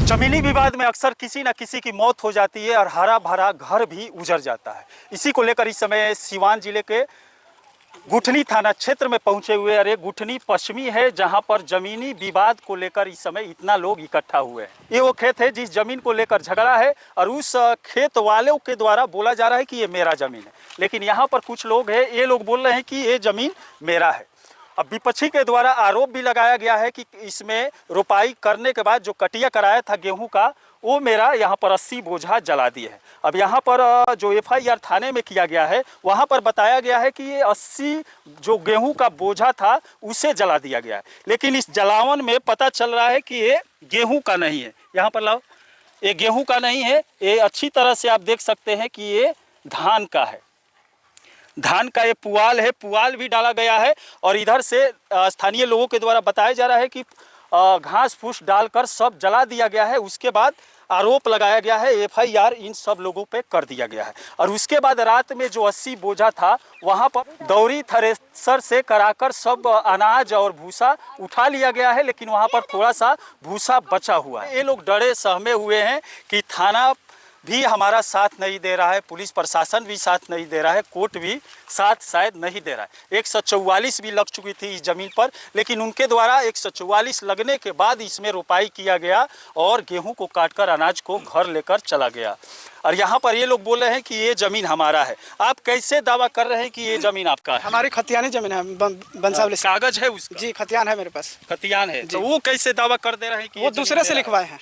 जमीनी विवाद में अक्सर किसी न किसी की मौत हो जाती है और हरा भरा घर भी उजड़ जाता है। इसी को लेकर इस समय सीवान जिले के गुठनी थाना क्षेत्र में पहुंचे हुए। अरे गुठनी पश्चिमी है जहां पर जमीनी विवाद को लेकर इस समय इतना लोग इकट्ठा हुए हैं। ये वो खेत है जिस जमीन को लेकर झगड़ा है और उस खेत वालों के द्वारा बोला जा रहा है कि ये मेरा जमीन है, लेकिन यहाँ पर कुछ लोग हैं, ये लोग बोल रहे हैं कि ये जमीन मेरा है। अब विपक्षी के द्वारा आरोप भी लगाया गया है कि इसमें रोपाई करने के बाद जो कटिया कराया था गेहूं का, वो मेरा यहाँ पर 80 बोझा जला दिए है। अब यहाँ पर जो FIR थाने में किया गया है वहाँ पर बताया गया है कि ये 80 जो गेहूं का बोझा था उसे जला दिया गया है, लेकिन इस जलावन में पता चल रहा है कि ये गेहूं का नहीं है। यहाँ पर लाओ, ये गेहूं का नहीं है, ये अच्छी तरह से आप देख सकते हैं कि ये धान का है। धान का ये पुआल है, पुआल भी डाला गया है और इधर से स्थानीय लोगों के द्वारा बताया जा रहा है कि घास फूस डालकर सब जला दिया गया है। उसके बाद आरोप लगाया गया है, FIR इन सब लोगों पे कर दिया गया है। और उसके बाद रात में जो 80 बोझा था वहाँ पर दौरी थ्रेसर से कराकर सब अनाज और भूसा उठा लिया गया है, लेकिन वहाँ पर थोड़ा सा भूसा बचा हुआ है। ये लोग डरे सहमे हुए हैं कि थाना भी हमारा साथ नहीं दे रहा है, पुलिस प्रशासन भी साथ नहीं दे रहा है, कोर्ट भी साथ शायद नहीं दे रहा है। 144 भी लग चुकी थी इस ज़मीन पर, लेकिन उनके द्वारा 144 लगने के बाद इसमें रोपाई किया गया और गेहूं को काटकर अनाज को घर लेकर चला गया। और यहाँ पर ये लोग बोल रहे हैं कि ये ज़मीन हमारा है। आप कैसे दावा कर रहे हैं कि ये ज़मीन आपका है? हमारी खतियानी ज़मीन है, बंसावली से। कागज है उसका? जी, खतियान है मेरे पास। खतियान है, तो वो कैसे दावा कर दे रहे हैं कि वो दूसरे से लिखवाए हैं?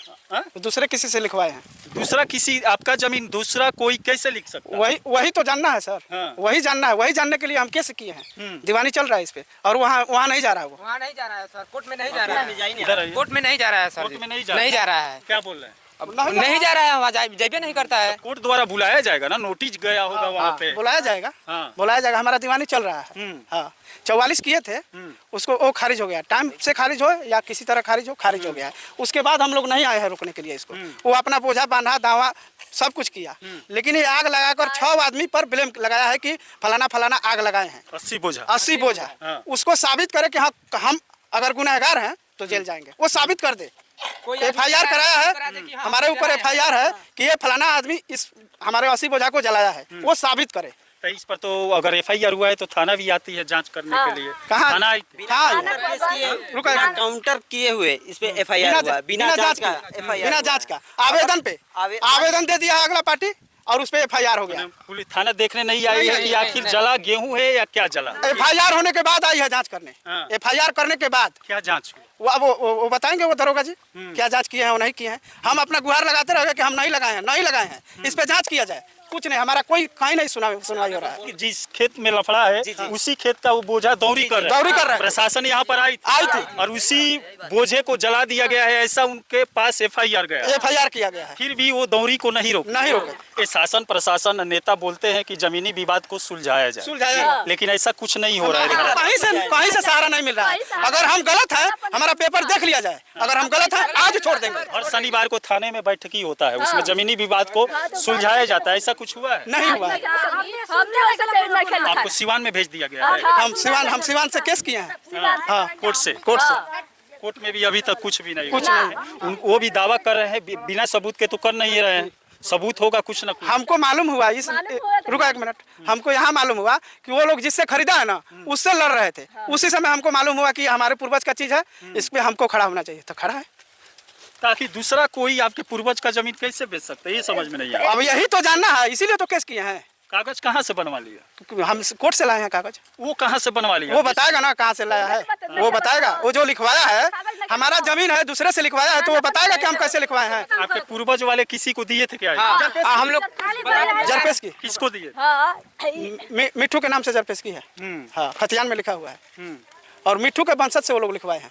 दूसरे किसी से लिखवाए हैं। दूसरा किसी, आपका जमीन दूसरा कोई कैसे लिख सकता है? वही तो जानना है सर। वही जानना है, वही जानने के लिए हम केस किए हैं। दीवानी चल रहा है इस पे और वहाँ नहीं जा रहा है। वो वहाँ नहीं जा रहा है सर, कोर्ट में नहीं जा रहा है। कोर्ट में नहीं जा रहा है सर, कोर्ट में नहीं जा रहा है। क्या बोल रहे हैं? अब नहीं जा रहा है, वहाँ जाइए नहीं करता है। कोर्ट द्वारा बुलाया जाएगा ना, नोटिस गया होगा वहाँ पे। बुलाया जाएगा, बुलाया जाएगा। हमारा दीवानी चल रहा है। हाँ, 44 किए थे, उसको वो खारिज हो गया। टाइम से खारिज हो या किसी तरह खारिज हो गया है। उसके बाद हम लोग नहीं आए हैं रोकने के लिए इसको। वो अपना बोझा बांधा, दावा सब कुछ किया, लेकिन ये आग लगाकर 6 आदमी पर ब्लेम लगाया है कि फलाना फलाना आग लगाए हैं। 80 बोझा उसको साबित करे कि हाँ हम अगर गुनहगार हैं तो जेल जाएंगे। वो साबित कर दे। FIR कराया है हमारे ऊपर, FIR है कि ये फलाना आदमी इस हमारे 80 बोझा को जलाया है, वो साबित करे। तो इस पर तो अगर FIR हुआ है तो थाना भी आती है जांच करने के लिए। कहाँ थाना? काउंटर किए हुए इस पे FIR हुआ, बिना जांच का आवेदन दे दिया अगला पार्टी और उस पे FIR हो गया। पुलिस थाना देखने नहीं आई है कि आखिर जला गेहूं है या क्या जला? FIR होने के बाद आई है जांच करने। FIR करने के बाद क्या जांच हुई? वो बताएंगे, वो दरोगा जी क्या जांच किए हैं वो नहीं किए हैं। हम अपना गुहार लगाते रह गए कि हम नहीं लगाए हैं। इस पे जांच किया जाए। कुछ नहीं, हमारा कोई कहीं नहीं सुनवाई हो रहा है। जिस खेत में लफड़ा है उसी खेत का वो बोझा दौरी कर रहा है। प्रशासन यहाँ पर आई थी और उसी बोझे को जला दिया गया है, ऐसा उनके पास FIR किया गया है। फिर भी वो दौरी को नहीं रोके। ये शासन प्रशासन नेता बोलते हैं कि जमीनी विवाद को सुलझाया जाए, लेकिन ऐसा कुछ नहीं हो रहा है। कहीं से सहारा नहीं मिल रहा है। अगर हम गलत है, हमारा पेपर देख लिया जाए। अगर हम गलत है, आज छोड़ देंगे। हर शनिवार को थाने में बैठकी होता है, उसमें जमीनी विवाद को सुलझाया जाता है। ऐसा कुछ हुआ है? नहीं हुआ है। आपको सिवान में भेज दिया गया है? हम सिवान से केस किए हैं। हाँ, कोर्ट में भी अभी तक कुछ भी नहीं। वो भी दावा कर रहे हैं, बिना सबूत के तो कर नहीं रहे हैं। सबूत होगा कुछ ना कुछ। हमको मालूम हुआ रुका 1 मिनट, हमको यहाँ मालूम हुआ कि वो लोग जिससे खरीदा है ना उससे लड़ रहे थे। उसी समय हमको मालूम हुआ कि हमारे पूर्वज का चीज है, इस पे हमको खड़ा होना चाहिए, तो खड़ा है। ताकि दूसरा कोई आपके पूर्वज का जमीन कैसे बेच सकता है, ये समझ में नहीं आया। अब यही तो जानना है, इसीलिए तो केस किए हैं। कागज कहाँ से बनवा लिया? हम कोर्ट से लाए हैं कागज। वो कहाँ से बनवा लिया? वो बताएगा ना कहाँ से लाया है, वो बताएगा। वो जो लिखवाया है, हमारा जमीन है, दूसरे से लिखवाया है, तो वो बताएगा कि हम कैसे लिखवाए हैं। आपके पूर्वज वाले किसी को दिए थे क्या? हम लोग जरपेश की। किसको दिए? मिट्ठू के नाम से जरपेश की है। हाँ, खतियान में लिखा हुआ है और मिट्ठू के वंशज से वो लोग लिखवाए हैं।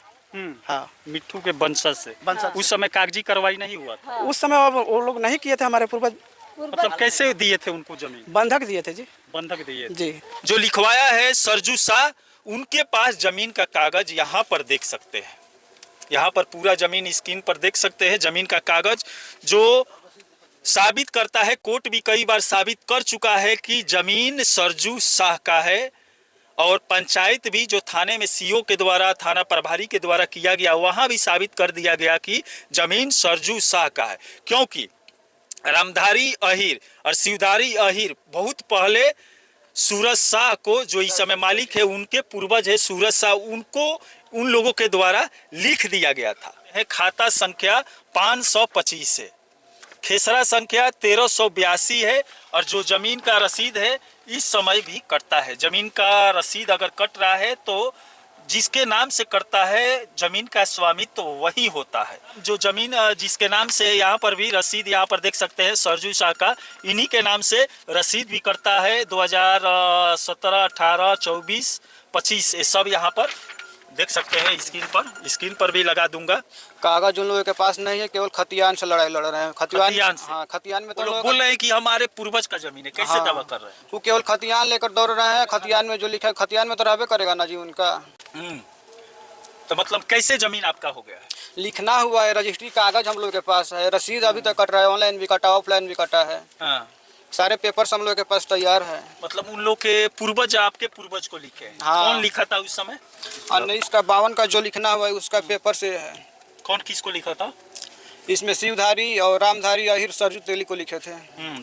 हाँ, मिट्ठू के वंशज से। उस समय कागजी कार्रवाई नहीं हुआ था? उस समय वो लोग नहीं किए थे हमारे पूर्वज। मतलब कैसे दिए थे उनको जमीन? बंधक दिए थे जी। बंधक दिए जी। जो लिखवाया है सरजू शाह, उनके पास जमीन का कागज यहाँ पर देख सकते हैं। यहाँ पर पूरा जमीन स्क्रीन पर देख सकते हैं। जमीन का कागज जो साबित करता है, कोर्ट भी कई बार साबित कर चुका है कि जमीन सरजू शाह का है और पंचायत भी जो थाने में सीओ के द्वारा, थाना प्रभारी के द्वारा किया गया, वहाँ भी साबित कर दिया गया कि जमीन सरजू शाह का है। क्योंकि रामधारी अहिर और शिवधारी अहिर बहुत पहले सूरज शाह को, जो इस समय मालिक है, उनके पूर्वज है सूरज शाह, उनको उन लोगों के द्वारा लिख दिया गया था। खाता संख्या 525 है, खेसरा संख्या 1382 है और जो जमीन का रसीद है इस समय भी कटता है। जमीन का रसीद अगर कट रहा है तो जिसके नाम से करता है जमीन का स्वामित्व तो वही होता है। जो जमीन जिसके नाम से, यहाँ पर भी रसीद यहाँ पर देख सकते हैं सरजू शाह का, इन्हीं के नाम से रसीद भी करता है। 2017, 18, 24, 25 ये सब यहाँ पर देख सकते हैं। स्क्रीन पर भी लगा दूंगा। कागज उन लोगों के पास नहीं है, केवल खतियान से लड़ाई लड़ रहे हैं। खतियान से? हाँ, खतियान में तो लोग बोल रहे हैं कि हमारे पूर्वज का जमीन है। कैसे हाँ, दावा कर रहे हैं? वो केवल खतियान लेकर दौड़ रहे हैं। खतियान में जो लिखा है, खतियान में तो रहबे करेगा ना जी उनका। तो मतलब कैसे जमीन आपका हो गया है? लिखना हुआ है, रजिस्ट्री कागज हम लोग के पास है, रसीद अभी तक कट रहा है, ऑनलाइन भी कटा, ऑफलाइन भी कटा है। हाँ। सारे पेपर्स हम लोग के पास तैयार है। मतलब उन लोग के पूर्वज आपके पूर्वज को लिखे हैं। हाँ। कौन लिखा था उस समय? 1952 का जो लिखना हुआ है उसका पेपर से है। कौन किसको लिखा था? इसमें शिवधारी और रामधारी अहिर सरजू तेली को लिखे थे।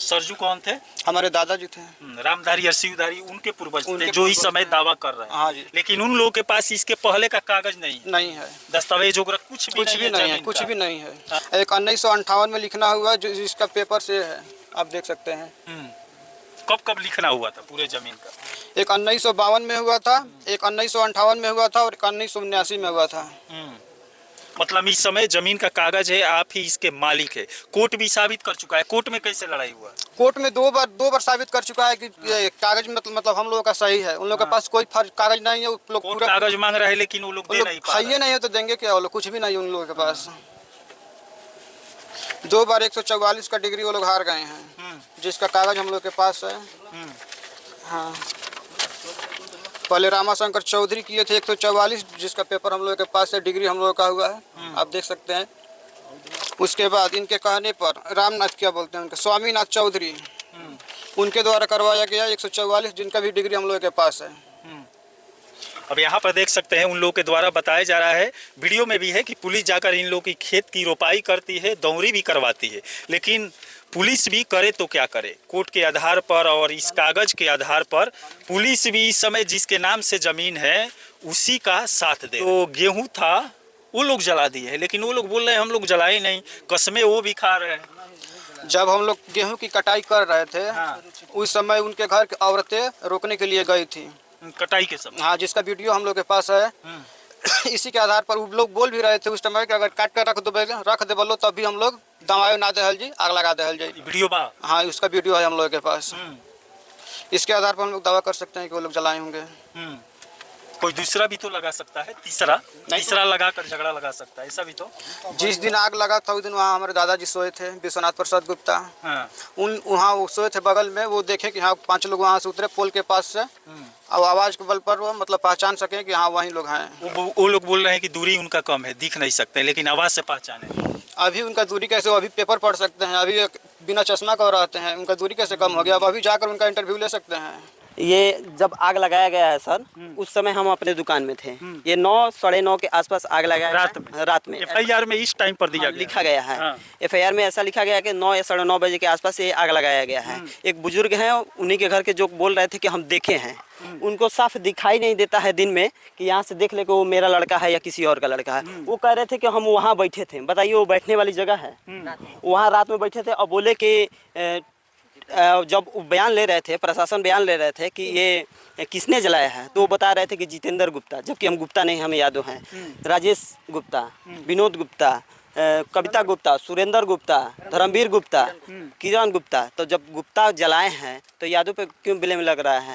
सरजू कौन थे? हमारे दादाजी थे। रामधारी और शिवधारी उनके पूर्वज थे, जो इस पूर्वज समय दावा कर रहे हैं। हाँ जी। लेकिन उन लोगों के पास इसके पहले का कागज नहीं है, दस्तावेज वगैरह कुछ भी नहीं है, कुछ भी नहीं है। एक 1958 में लिखना हुआ जो इसका पेपर से है, आप देख सकते हैं। कब लिखना हुआ था पूरे जमीन का? एक 1952 में हुआ था, एक 1958 में हुआ था और एक 1979 में हुआ था। मतलब इस समय जमीन का कागज है, आप ही इसके मालिक है। कोर्ट भी साबित कर चुका है। कोर्ट में कैसे लड़ाई हुआ? कोर्ट में दो बार साबित कर चुका है कि ये कागज मतलब हम लोगों का सही है। उन लोगों के पास कोई कागज नहीं है। वो लोग पूरा कागज मांग रहे हैं लेकिन वो लोग दे नहीं पा रहे। नहीं है तो देंगे क्या? वो लोग कुछ भी नहीं उन लोगों के पास। 2 बार 144 का डिग्री वो लोग हार गए हैं, जिसका कागज हम लोग के पास है। हाँ, पहले रामाशंकर चौधरी किए थे 144, जिसका पेपर हम लोग के पास है, डिग्री हम लोग का हुआ है, आप देख सकते हैं। उसके बाद इनके कहने पर रामनाथ, क्या बोलते हैं उनके, स्वामीनाथ चौधरी, उनके द्वारा करवाया गया 144, जिनका भी डिग्री हम लोग के पास है। अब यहाँ पर देख सकते हैं उन लोगों के द्वारा बताया जा रहा है, वीडियो में भी है कि पुलिस जाकर इन लोगों की खेत की रोपाई करती है, दौरी भी करवाती है। लेकिन पुलिस भी करे तो क्या करे, कोर्ट के आधार पर और इस कागज के आधार पर पुलिस भी इस समय जिसके नाम से जमीन है उसी का साथ दे। तो गेहूं था वो लोग जला दिए है, लेकिन वो लोग बोल रहे हैं हम लोग जलाए नहीं, कसमें वो भी खा रहे हैं। जब हम लोग गेहूं की कटाई कर रहे थे, उस समय उनके घर की औरतें रोकने के लिए गई थी कटाई के समय। हाँ, जिसका वीडियो हम लोग के पास है। इसी के आधार पर वो लोग बोल भी रहे थे उस समय कि अगर काट कर रख दे बोलो तब भी हम लोग दवाई ना दहल जी, आग लगा दहल जी। वीडियो बा? हाँ, उसका वीडियो है हम लोग के पास। इसके आधार पर हम लोग दावा कर सकते हैं कि वो लोग जलाए होंगे। कोई दूसरा भी तो लगा सकता है, तीसरा लगा कर झगड़ा लगा सकता है, ऐसा भी तो। जिस दिन आग लगा था उस दिन वहाँ हमारे दादाजी सोए थे, विश्वनाथ प्रसाद गुप्ता। वहाँ वो सोए थे बगल में, वो देखे कि हाँ 5 लोग वहाँ से उतरे पोल के पास से, और आवाज़ के बल पर वो मतलब पहचान सके कि हाँ वही लोग हैं। वो लोग बोल रहे हैं कि दूरी उनका कम है, दिख नहीं सकते, लेकिन आवाज़ से पहचाने। अभी उनका दूरी कैसे, अभी पेपर पढ़ सकते हैं, अभी बिना चश्मा का रहते हैं, उनका दूरी कैसे कम हो गया? अब अभी जाकर उनका इंटरव्यू ले सकते हैं। ये जब आग लगाया गया है सर, उस समय हम अपने दुकान में थे। ये 9, 9:30 के आसपास आग लगाया रात में। FIR में इस टाइम पर लिखा गया है। FIR में ऐसा लिखा गया कि 9 या 9:30 बजे के आसपास ये आग लगाया गया है। एक बुजुर्ग हैं, उन्हीं के घर के जो बोल रहे थे कि हम देखे हैं, उनको साफ दिखाई नहीं देता है दिन में कि यहाँ से देख ले कि वो मेरा लड़का है या किसी और का लड़का है। वो कह रहे थे कि हम वहाँ बैठे थे। बताइए, वो बैठने वाली जगह है, वहाँ रात में बैठे थे। और बोले कि जब बयान ले रहे थे, प्रशासन बयान ले रहे थे कि ये किसने जलाया है, तो वो बता रहे थे कि जितेंद्र गुप्ता, जबकि हम गुप्ता नहीं, हमें यादव हैं, राजेश गुप्ता, विनोद गुप्ता, कविता गुप्ता, सुरेंद्र गुप्ता, धर्मवीर गुप्ता, किरण गुप्ता। तो जब गुप्ता जलाए हैं तो यादव पे क्यों ब्लेम लग रहा है?